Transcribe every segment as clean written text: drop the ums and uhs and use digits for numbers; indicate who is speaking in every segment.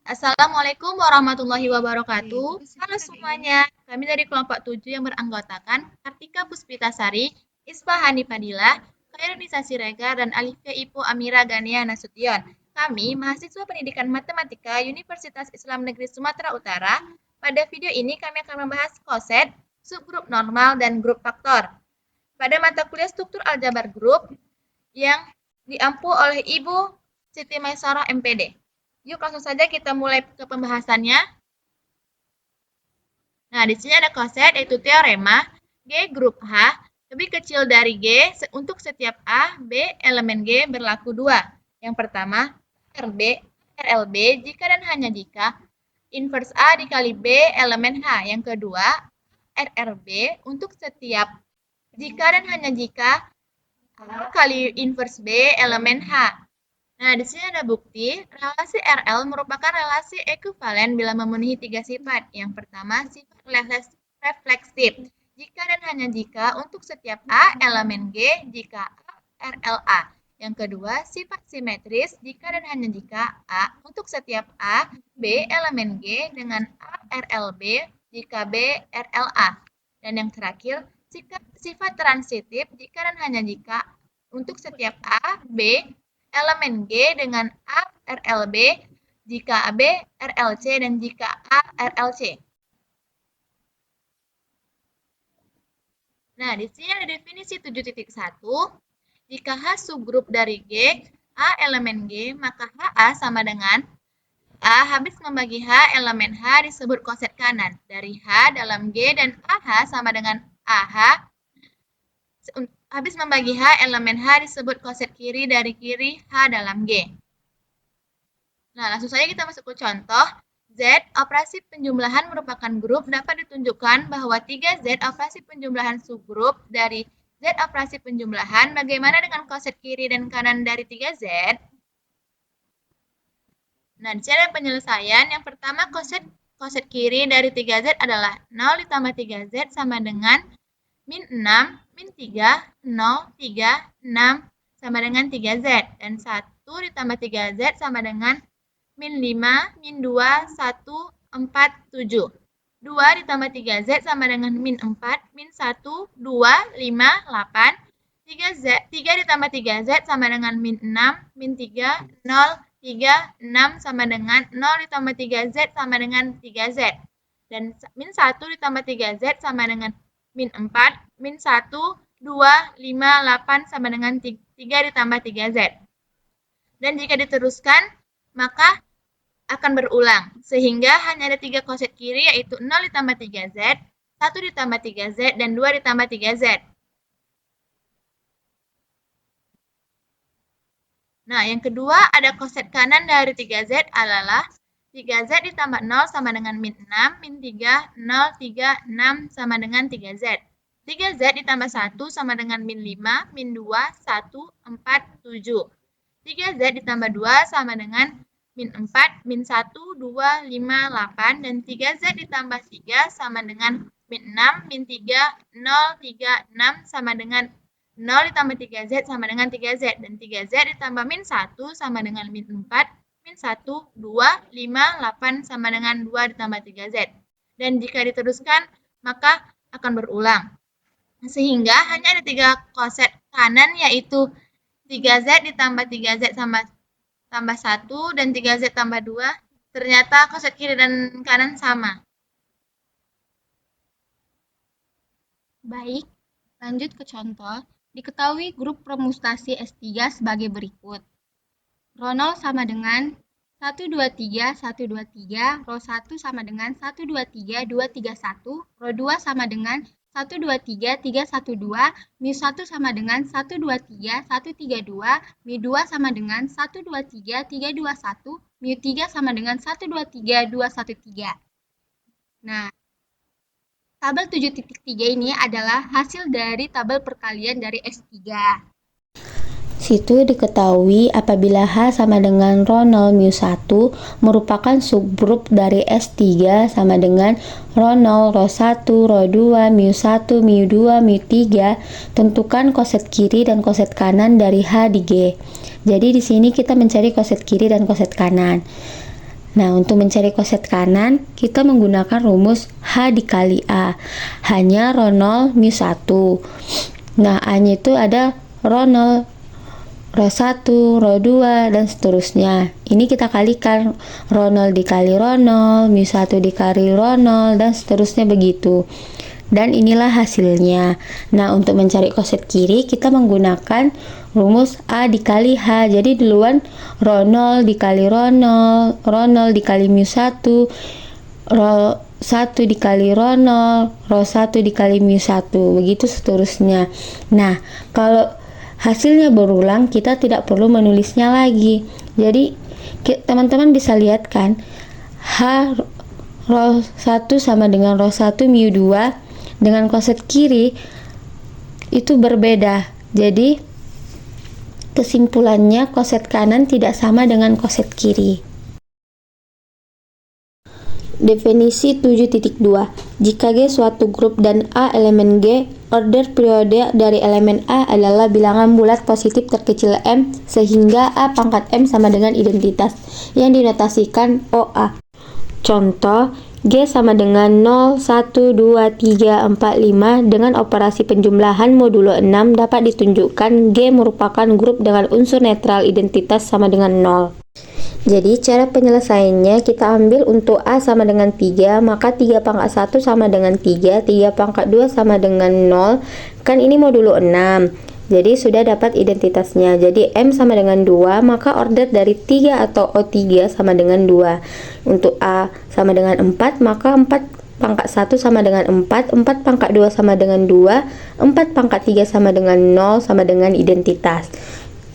Speaker 1: Assalamualaikum warahmatullahi wabarakatuh. Halo semuanya, kami dari kelompok 7 yang beranggotakan Kartika Puspitasari, Isfahani Fadilah, Khairunnisa Siregar, dan Alifia Ipo Amira Gania Nasution. Kami, mahasiswa pendidikan matematika Universitas Islam Negeri Sumatera Utara. Pada video ini kami akan membahas koset, subgrup normal, dan grup faktor. Pada mata kuliah struktur aljabar grup yang diampu oleh Ibu Siti Maisarah MPD. Yuk langsung saja kita mulai ke pembahasannya. Nah, di sini ada koset yaitu teorema G grup H lebih kecil dari G untuk setiap A, B, elemen G berlaku 2. Yang pertama, RLB jika dan hanya jika inverse A dikali B elemen H. Yang kedua, RRB untuk setiap jika dan hanya jika A kali inverse B elemen H. Nah, di sini ada bukti, relasi RL merupakan relasi ekuivalen bila memenuhi 3 sifat. Yang pertama, sifat refleksif. Jika dan hanya jika untuk setiap A elemen G, jika A RLA. Yang kedua, sifat simetris. Jika dan hanya jika A untuk setiap A, B elemen G dengan A RLB, jika B RLA. Dan yang terakhir, sifat transitif. Jika dan hanya jika untuk setiap A, B elemen G dengan A RLB, jika AB RLC, dan jika A RLC. Nah, di sini ada definisi 7.1. Jika H subgrup dari G, A elemen G, maka HA sama dengan A habis membagi H elemen H disebut koset kanan. Dari H dalam G dan AH sama dengan AH habis membagi H elemen H disebut koset kiri dari kiri H dalam G. Nah, langsung saja kita masuk ke contoh. Z, operasi penjumlahan merupakan grup dapat ditunjukkan bahwa 3Z operasi penjumlahan subgrup dari Z operasi penjumlahan. Bagaimana dengan koset kiri dan kanan dari 3Z? Nah, di sini ada penyelesaian. Yang pertama, koset kiri dari 3Z adalah 0 ditambah 3Z sama dengan min 6, min 3, 0, 3, 6 sama dengan 3Z. Dan 1 ditambah 3Z sama dengan min 5, min 2, 1, 4, 7. 2 ditambah 3Z sama dengan min 4, min 1, 2, 5, 8. 3 ditambah 3Z sama dengan min 6, min 3, 0, 3, 6 sama dengan 0 ditambah 3Z sama dengan 3Z. Dan min 1 ditambah 3Z sama dengan min 4, min 1, 2, 5, 8 sama dengan 3 ditambah 3Z. Dan jika diteruskan, maka akan berulang. Sehingga hanya ada 3 koset kiri, yaitu 0 ditambah 3Z, 1 ditambah 3Z, dan 2 ditambah 3Z. Nah, yang kedua ada koset kanan dari 3Z adalah 3Z ditambah 0 sama dengan min 6, min 3, 0, 3, 6 sama dengan 3Z. 3Z ditambah 1 sama dengan min 5, min 2, 1, 4, 7. 3Z ditambah 2 sama dengan min 4, min 1, 2, 5, 8. Dan 3Z ditambah 3 sama dengan min 6, min 3, 0, 3, 6 sama dengan 0 ditambah 3Z sama dengan 3Z. Dan 3Z ditambah min 1 sama dengan min 4, min 1, 2, 5, 8 sama dengan 2 ditambah 3Z. Dan jika diteruskan, maka akan berulang. Sehingga hanya ada 3 koset kanan, yaitu 3Z ditambah 3Z sama tambah 1 dan 3Z tambah 2. Ternyata koset kiri dan kanan sama.
Speaker 2: Baik, lanjut ke contoh. Diketahui grup permutasi S3 sebagai berikut. Rho 0 sama dengan 123, 123, Rho 1 sama dengan 123, 231, Rho 2 sama dengan 123, 312, mu 1 sama dengan 123, 132, mu 2 sama dengan 123, 321, mu 3 sama dengan 123, 213. Nah, tabel 7.3 ini adalah hasil dari tabel perkalian dari S3.
Speaker 3: Situ diketahui apabila H sama dengan Rho 0 mu 1 merupakan subgrup dari S3 sama dengan Rho 0, Rho 1, Rho 2, mu 1, mu 2, mu 3. Tentukan koset kiri dan koset kanan dari H di G. Jadi di sini kita mencari koset kiri dan koset kanan. Nah, untuk mencari koset kanan, kita menggunakan rumus H dikali A. H-nya rho 0 mu 1. Nah, A-nya itu ada rho 0, rho 1, rho 2, dan seterusnya. Ini kita kalikan, rho 0 dikali rho 0, mu 1 dikali rho 0, dan seterusnya begitu. Dan inilah hasilnya. Nah, untuk mencari koset kiri, kita menggunakan rumus A dikali H. Jadi duluan rho 0 dikali rho 0, rho 0 dikali mu 1, rho 1 dikali rho 0, rho 1 dikali mu 1, begitu seterusnya. Nah, kalau hasilnya berulang, kita tidak perlu menulisnya lagi. Jadi, teman-teman bisa lihat kan, H rho 1 sama dengan rho 1 mu 2 dengan koset kiri itu berbeda. Jadi, kesimpulannya koset kanan tidak sama dengan koset kiri. Definisi 7.2. Jika G suatu grup dan A elemen G, order periode dari elemen A adalah bilangan bulat positif terkecil M, sehingga A pangkat M sama dengan identitas yang dinotasikan OA. Contoh, G sama dengan 0, 1, 2, 3, 4, 5 dengan operasi penjumlahan modulo 6 dapat ditunjukkan G merupakan grup dengan unsur netral identitas sama dengan 0. Jadi, cara penyelesaiannya kita ambil untuk A sama dengan 3, maka 3 pangkat 1 sama dengan 3, 3 pangkat 2 sama dengan 0, kan ini modulo 6. Jadi, sudah dapat identitasnya. Jadi, M sama dengan 2, maka order dari 3 atau O3 sama dengan 2. Untuk A sama dengan 4, maka 4 pangkat 1 sama dengan 4, 4 pangkat 2 sama dengan 2, 4 pangkat 3 sama dengan 0 sama dengan identitas.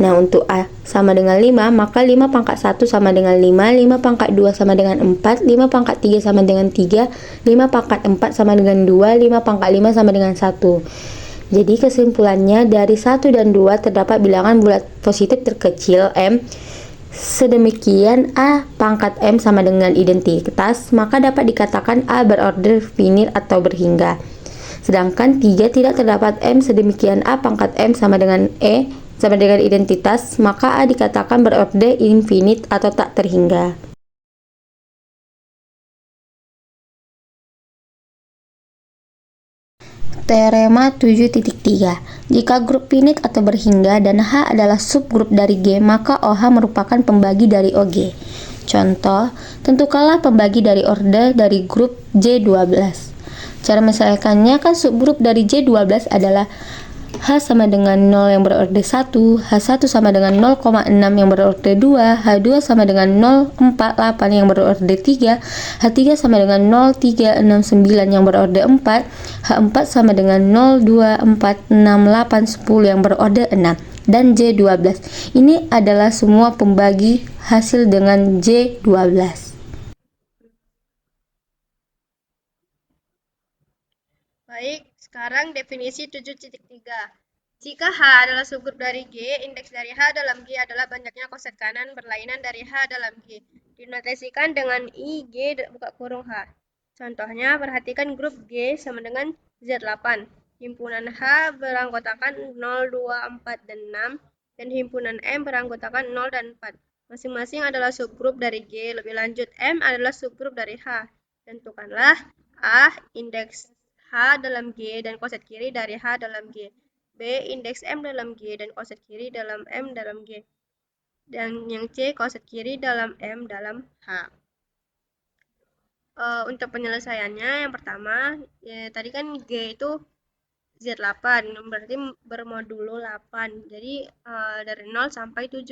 Speaker 3: Nah, untuk A sama dengan 5, maka 5 pangkat 1 sama dengan 5, 5 pangkat 2 sama dengan 4, 5 pangkat 3 sama dengan 3, 5 pangkat 4 sama dengan 2, 5 pangkat 5 sama dengan 1. Jadi kesimpulannya dari 1 dan 2 terdapat bilangan bulat positif terkecil M. Sedemikian A pangkat M sama dengan identitas, maka dapat dikatakan A berorder finite atau berhingga. Sedangkan 3 tidak terdapat M, sedemikian A pangkat M sama dengan E sama dengan identitas, maka A dikatakan berorder infinite atau tak terhingga. Teorema 7.3. Jika grup finite atau berhingga dan H adalah subgrup dari G, maka OH merupakan pembagi dari OG. Contoh, tentukanlah pembagi dari order dari grup J12. Cara menyelesaikannya kan subgrup dari J12 adalah H sama dengan 0 yang berorder 1, H1 sama dengan 0,6 yang berorder 2, H2 sama dengan 0,48 yang berorder 3, H3 sama dengan 0,369 yang berorder 4, H4 sama dengan 0,2,4,6,8,10 yang berorder 6, dan J12. Ini adalah semua pembagi hasil dengan J12.
Speaker 4: Baik, sekarang definisi 7.3. Jika H adalah subgrup dari G, indeks dari H dalam G adalah banyaknya koset kanan berlainan dari H dalam G. Dinotasikan dengan I, G, buka kurung H. Contohnya, perhatikan grup G sama dengan Z8. Himpunan H beranggotakan 0, 2, 4, dan 6. Dan himpunan M beranggotakan 0 dan 4. Masing-masing adalah subgrup dari G. Lebih lanjut, M adalah subgrup dari H. Tentukanlah A, indeks H dalam G dan koset kiri dari H dalam G. B, indeks M dalam G dan koset kiri dalam M dalam G. Dan yang C, koset kiri dalam M dalam H. Untuk penyelesaiannya, yang pertama, ya, tadi kan G itu Z8, berarti bermodulo 8. Jadi dari 0 sampai 7.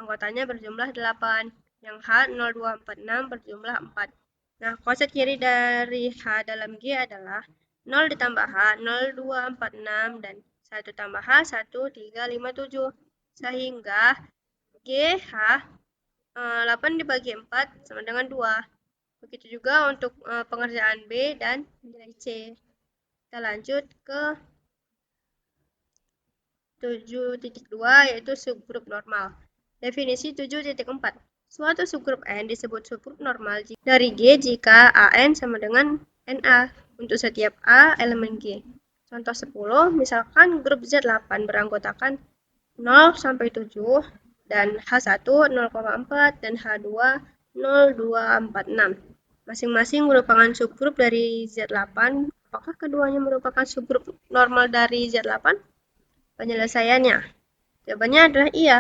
Speaker 4: Anggotanya berjumlah 8. Yang H 0246 berjumlah 4. Nah, koset kiri dari H dalam G adalah 0 ditambah H, 0246, dan 1 tambah H, 1357. Sehingga GH 8 dibagi 4 sama dengan 2. Begitu juga untuk pengerjaan B dan nilai C. Kita lanjut ke 7.2, yaitu subgrup normal. Definisi 7.4. Suatu subgrup N disebut subgrup normal dari G jika AN sama dengan NA untuk setiap A elemen G. Contoh 10, misalkan grup Z8 beranggotakan 0 sampai 7 dan H1 0,4 dan H2 0, 2, 4, 6. Masing-masing merupakan subgrup dari Z8. Apakah keduanya merupakan subgrup normal dari Z8? Penyelesaiannya. Jawabannya adalah iya.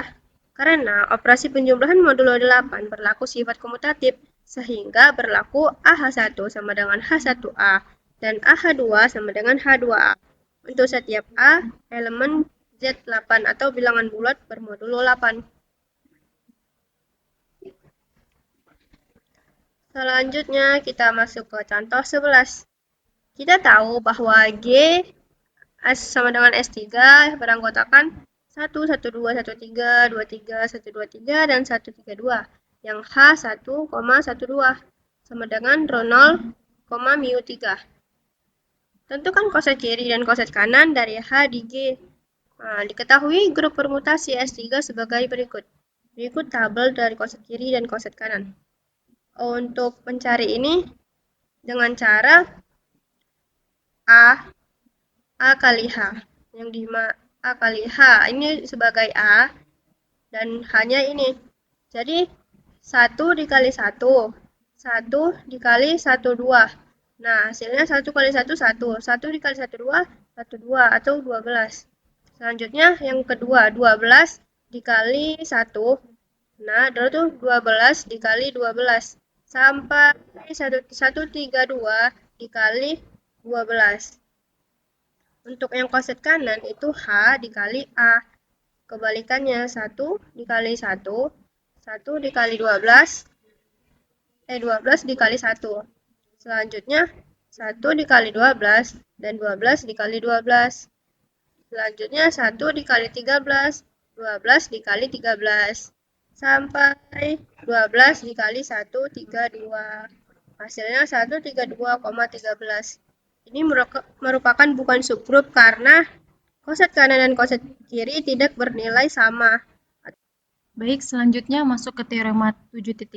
Speaker 4: Karena operasi penjumlahan modulo 8 berlaku sifat komutatif, sehingga berlaku AH1 sama dengan H1A dan AH2 sama dengan H2A. Untuk setiap A, elemen Z8 atau bilangan bulat bermodulo 8. Selanjutnya kita masuk ke contoh 11. Kita tahu bahwa G sama dengan S3 beranggotakan 1, 1, 2, 1, 3, 2, 3, 1, 2, 3, dan 1, 3, 2. Yang H 1, 1, 2 sama dengan ρ 0, mu 3. Tentukan koset kiri dan koset kanan dari H di G. Nah, diketahui grup permutasi S3 sebagai berikut. Berikut tabel dari koset kiri dan koset kanan. Untuk mencari ini dengan cara A kali H. Yang di A kali H ini sebagai A dan hanya ini. Jadi 1 dikali 1. 1 dikali 1, 2. Nah, hasilnya 1 kali 1, 1. 1 dikali 1, 2. 1, 2 atau 12. Selanjutnya yang kedua, 12 dikali 1. Nah, itu 12 dikali 12. Sampai 132 dikali 12. Untuk yang koset kanan itu H dikali A. Kebalikannya 1 dikali 1. 1 dikali 12. 12 dikali 1. Selanjutnya 1 dikali 12 dan 12 dikali 12. Selanjutnya 1 dikali 13, 12 dikali 13, sampai 12 dikali 132. Hasilnya 132,13. Ini merupakan bukan subgrup karena koset kanan dan koset kiri tidak bernilai sama.
Speaker 1: Baik, selanjutnya masuk ke teorema 7.5,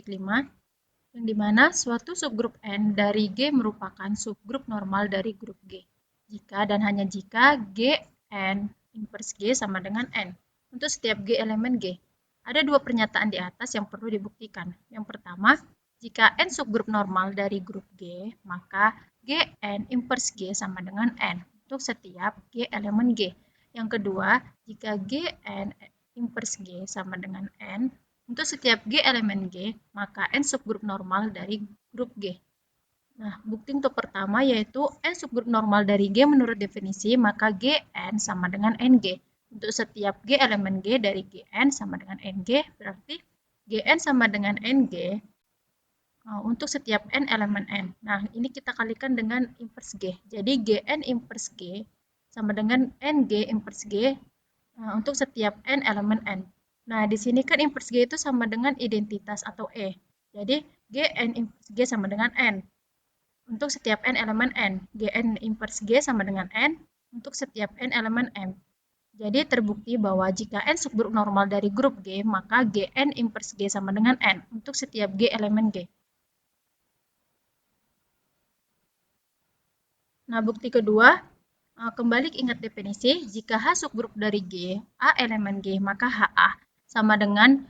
Speaker 1: yang dimana suatu subgrup N dari G merupakan subgrup normal dari grup G. Jika dan hanya jika G N inverse G sama dengan N. Untuk setiap G elemen G. Ada dua pernyataan di atas yang perlu dibuktikan. Yang pertama, jika N subgrup normal dari grup G, maka Gn inverse G sama dengan N untuk setiap G elemen G. Yang kedua, jika Gn inverse G sama dengan N untuk setiap G elemen G, maka N subgrup normal dari grup G. Nah, bukti untuk pertama yaitu N subgrup normal dari G menurut definisi, maka Gn sama dengan Ng. Untuk setiap G elemen G dari Gn sama dengan Ng, berarti Gn sama dengan Ng untuk setiap N elemen N. Nah, ini kita kalikan dengan inverse G. Jadi Gn inverse G sama dengan Ng inverse G untuk setiap N elemen N. Nah, di sini kan inverse G itu sama dengan identitas atau E. Jadi, Gn inverse G sama dengan N. Untuk setiap N elemen N. Gn inverse G sama dengan N untuk setiap N elemen N. Jadi, terbukti bahwa jika N subgrup normal dari grup G, maka Gn inverse G sama dengan N untuk setiap G elemen G. Nah, bukti kedua, kembali ingat definisi, jika H subgrup dari G, A elemen G, maka HA sama dengan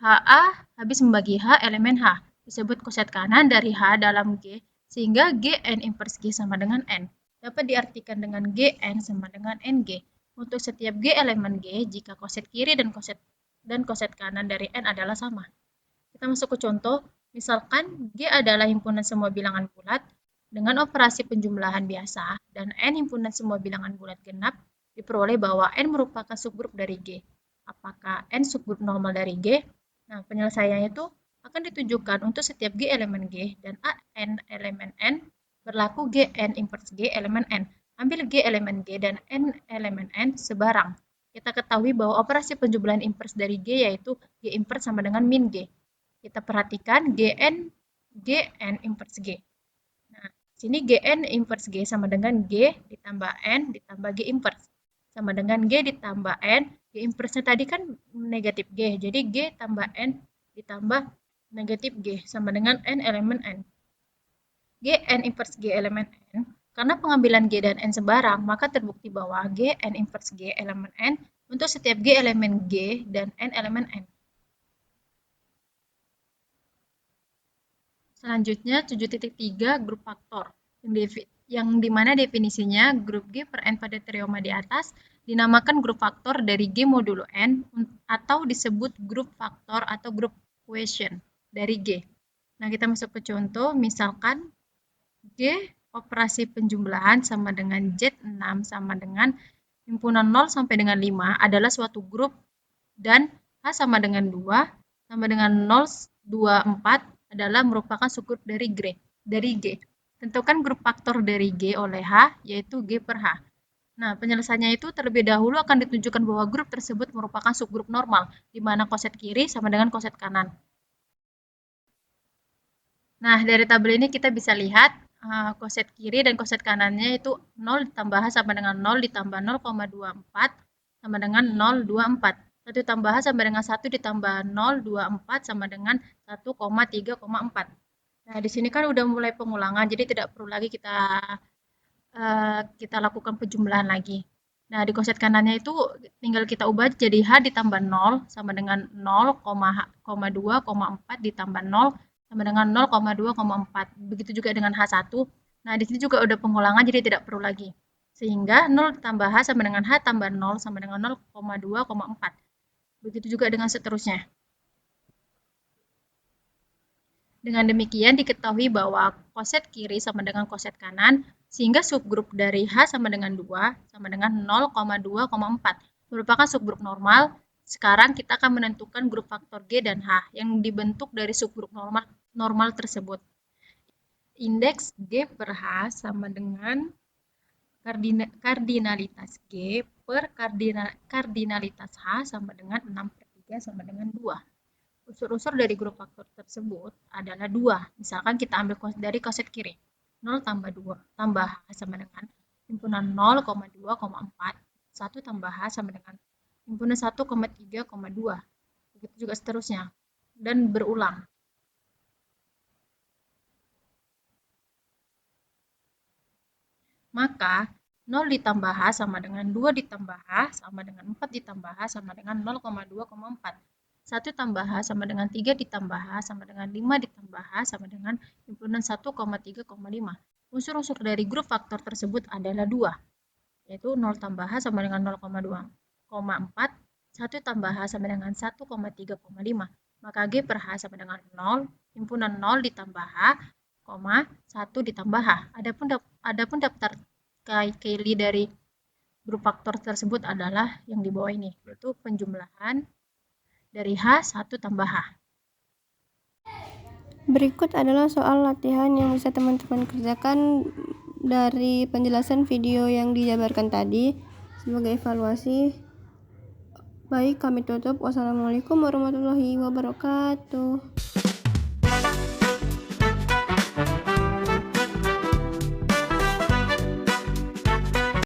Speaker 1: HA habis membagi H elemen H. Disebut koset kanan dari H dalam G, sehingga Gn inverse G sama dengan N. Dapat diartikan dengan Gn sama dengan Ng. Untuk setiap G elemen G, jika koset kiri dan koset kanan dari N adalah sama. Kita masuk ke contoh, misalkan G adalah himpunan semua bilangan bulat, dengan operasi penjumlahan biasa dan N himpunan semua bilangan bulat genap, diperoleh bahwa N merupakan subgrup dari G. Apakah N subgrup normal dari G? Nah, penyelesaiannya itu akan ditunjukkan untuk setiap G elemen G dan N elemen N berlaku Gn inverse G elemen N. Ambil G elemen G dan N elemen N sebarang. Kita ketahui bahwa operasi penjumlahan inverse dari G yaitu G inverse sama dengan min G. Kita perhatikan Gn inverse G. Nah, sini Gn inverse G sama dengan G ditambah N ditambah G inverse. Sama dengan G ditambah N, G inverse-nya tadi kan negatif G. Jadi G tambah N ditambah negatif G sama dengan N elemen N. Gn inverse G elemen N, karena pengambilan G dan N sebarang, maka terbukti bahwa Gn inverse G elemen N untuk setiap G elemen G dan N elemen N. Selanjutnya 7.3 grup faktor yang dimana definisinya grup G per N pada teorema di atas dinamakan grup faktor dari G modulo N atau disebut grup faktor atau grup quotient dari G. Nah, kita masuk ke contoh, misalkan G operasi penjumlahan sama dengan Z6 sama dengan himpunan 0 sampai dengan 5 adalah suatu grup dan H sama dengan 2 sama dengan 0, 2, 4 adalah merupakan subgrup dari G. Tentukan grup faktor dari G oleh H, yaitu G per H. Nah, penyelesaiannya itu terlebih dahulu akan ditunjukkan bahwa grup tersebut merupakan subgrup normal, di mana koset kiri sama dengan koset kanan. Nah, dari tabel ini kita bisa lihat koset kiri dan koset kanannya itu 0 ditambah H sama dengan 0 ditambah 0,24 sama dengan 0,24. 1 tambah H sama dengan 1 ditambah 0,24 sama dengan 1,3,4. Nah, di sini kan udah mulai pengulangan, jadi tidak perlu lagi kita lakukan penjumlahan lagi. Nah, di koset kanannya itu tinggal kita ubah jadi H ditambah 0 sama dengan 0,2,4 ditambah 0 sama dengan 0,2,4. Begitu juga dengan H1. Nah, di sini juga udah pengulangan jadi tidak perlu lagi. Sehingga 0 tambah H sama dengan H tambah 0 sama dengan 0,2,4. Begitu juga dengan seterusnya. Dengan demikian diketahui bahwa koset kiri sama dengan koset kanan, sehingga subgrup dari H sama dengan 2 sama dengan 0,2,4 merupakan subgrup normal. Sekarang kita akan menentukan grup faktor G dan H yang dibentuk dari subgrup normal tersebut. Indeks G per H sama dengan kardinalitas G per kardinalitas H sama dengan 6/3 sama dengan 2. Unsur-unsur dari grup faktor tersebut adalah 2. Misalkan kita ambil dari koset kiri. 0 tambah 2 tambah H sama dengan himpunan 0,2,4. 1 tambah H sama dengan himpunan 1,3,2. Begitu juga seterusnya. Dan berulang. Maka 0 ditambah H sama dengan 2 ditambah H sama dengan 4 ditambah H sama dengan 0,2,4. 1 tambah H sama dengan 3 ditambah H sama dengan 5 ditambah H sama dengan himpunan 1,3,5. Unsur-unsur dari grup faktor tersebut adalah 2, yaitu 0 tambah H sama dengan 0,2,4, 1 tambah H sama dengan 1,3,5. Maka G per H sama dengan 0, himpunan 0 ditambah H, 1 ditambah H. Adapun daftar Cayley dari grup faktor tersebut adalah yang di bawah ini, yaitu penjumlahan dari H 1 tambah H.
Speaker 4: Berikut adalah soal latihan yang bisa teman-teman kerjakan dari penjelasan video yang dijabarkan tadi sebagai evaluasi. Baik, kami tutup. Wassalamualaikum warahmatullahi wabarakatuh.